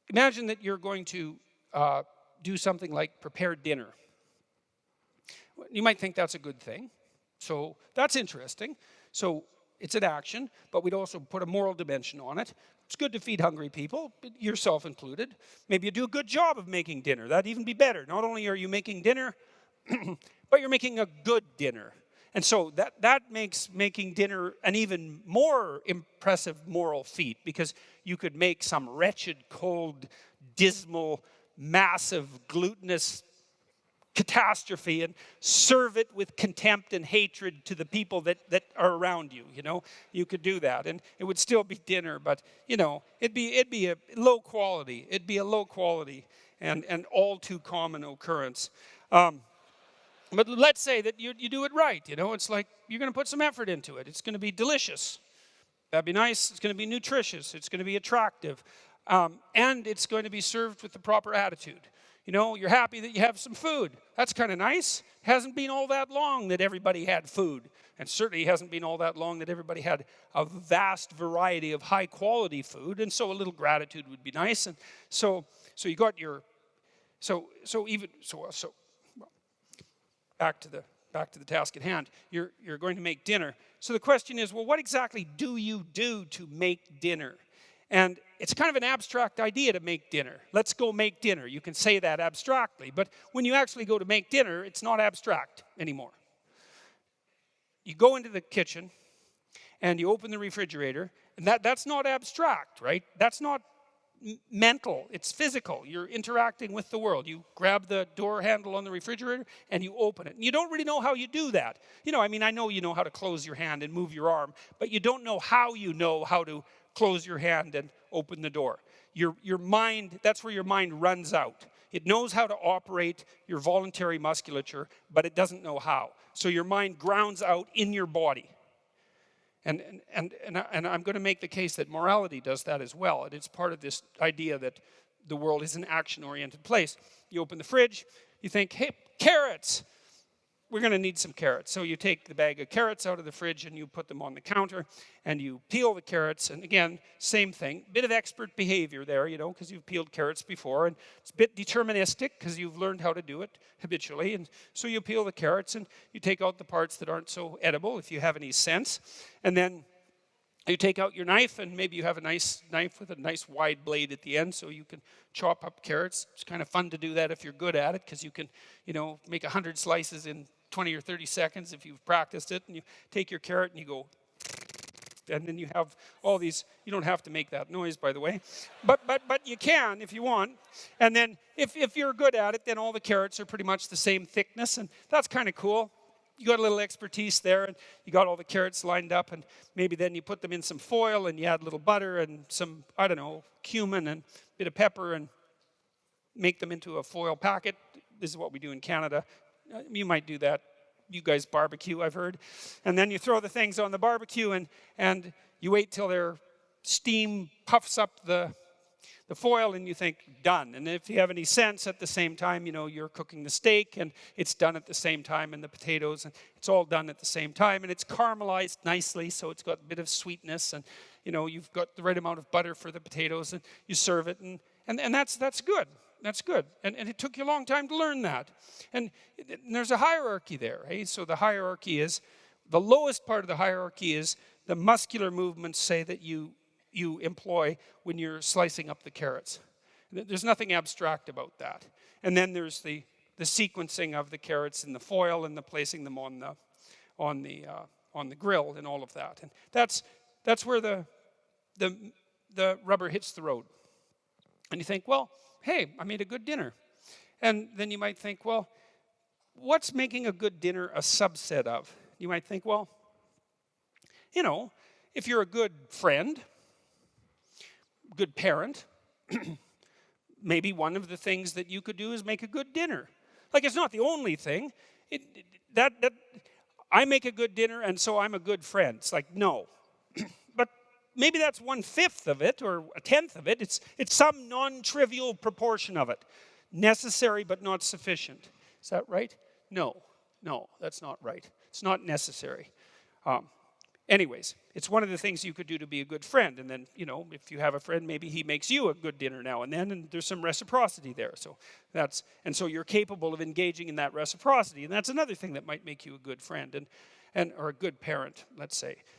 Imagine that you're going to do something like prepare dinner. You might think that's a good thing. So that's interesting. So it's an action, but we'd also put a moral dimension on it. It's good to feed hungry people, yourself included. Maybe you do a good job of making dinner. That'd even be better. Not only are you making dinner, but you're making a good dinner. And so that makes making dinner an even more impressive moral feat, because you could make some wretched, cold, dismal, massive, glutinous catastrophe and serve it with contempt and hatred to the people that are around you. You could do that, and it would still be dinner, but it'd be a low quality. It'd be a low quality and all too common occurrence. But let's say that you do it right. It's like you're going to put some effort into it. It's going to be delicious. That'd be nice. It's going to be nutritious. It's going to be attractive, and it's going to be served with the proper attitude. You're happy that you have some food. That's kind of nice. It hasn't been all that long that everybody had food. And certainly it hasn't been all that long that everybody had a vast variety of high quality food. And so a little gratitude would be nice. And so you got your, back to the task at hand. You're going to make dinner. So the question is, well, what exactly do you do to make dinner? And it's kind of an abstract idea to make dinner. Let's go make dinner. You can say that abstractly, but when you actually go to make dinner, it's not abstract anymore. You go into the kitchen and you open the refrigerator, and that's not abstract, right? That's not mental, it's physical. You're interacting with the world. You grab the door handle on the refrigerator and you open it. And you don't really know how you do that. I know you know how to close your hand and move your arm, but you don't know how to close your hand and open the door. Your mind, that's where your mind runs out. It knows how to operate your voluntary musculature, but it doesn't know how. So your mind grounds out in your body. And I'm going to make the case that morality does that as well. And it's part of this idea that the world is an action-oriented place. You open the fridge, you think, hey, carrots. We're going to need some carrots. So you take the bag of carrots out of the fridge and you put them on the counter and you peel the carrots. And again, same thing. Bit of expert behavior there, because you've peeled carrots before. And it's a bit deterministic because you've learned how to do it habitually. And so you peel the carrots and you take out the parts that aren't so edible, if you have any sense. And then you take out your knife, and maybe you have a nice knife with a nice wide blade at the end so you can chop up carrots. It's kind of fun to do that if you're good at it, because you can, make 100 slices in 20 or 30 seconds if you've practiced it. And you take your carrot and you go, and then you have all these. You don't have to make that noise, by the way, but you can if you want. And then if you're good at it, then all the carrots are pretty much the same thickness, and that's kind of cool. You got a little expertise there, and you got all the carrots lined up, and maybe then you put them in some foil and you add a little butter and some, cumin and a bit of pepper and make them into a foil packet. This is what we do in Canada. You might do that. You guys barbecue, I've heard. And then you throw the things on the barbecue and you wait till their steam puffs up the foil, and you think, done. And if you have any sense, at the same time, you're cooking the steak and it's done at the same time, and the potatoes, and it's all done at the same time, and it's caramelized nicely, so it's got a bit of sweetness, and you've got the right amount of butter for the potatoes, and you serve it, and that's good. That's good. And it took you a long time to learn that. And there's a hierarchy there. Hey? So the hierarchy is, the lowest part of the hierarchy is the muscular movements, say, that you employ when you're slicing up the carrots. There's nothing abstract about that. And then there's the sequencing of the carrots in the foil and the placing them on the grill and all of that. And that's where the rubber hits the road. And you think, well, hey, I made a good dinner. And then you might think, well, what's making a good dinner a subset of? You might think, well, if you're a good friend, good parent, maybe one of the things that you could do is make a good dinner. Like, it's not the only thing. That I make a good dinner and so I'm a good friend. It's like, no. But maybe that's 1/5 of it or 1/10 of it. It's some non-trivial proportion of it. Necessary but not sufficient. Is that right? No, that's not right. It's not necessary. Anyways, it's one of the things you could do to be a good friend. And then, you know, if you have a friend, maybe he makes you a good dinner now and then, and there's some reciprocity there. So so you're capable of engaging in that reciprocity. And that's another thing that might make you a good friend or a good parent, let's say.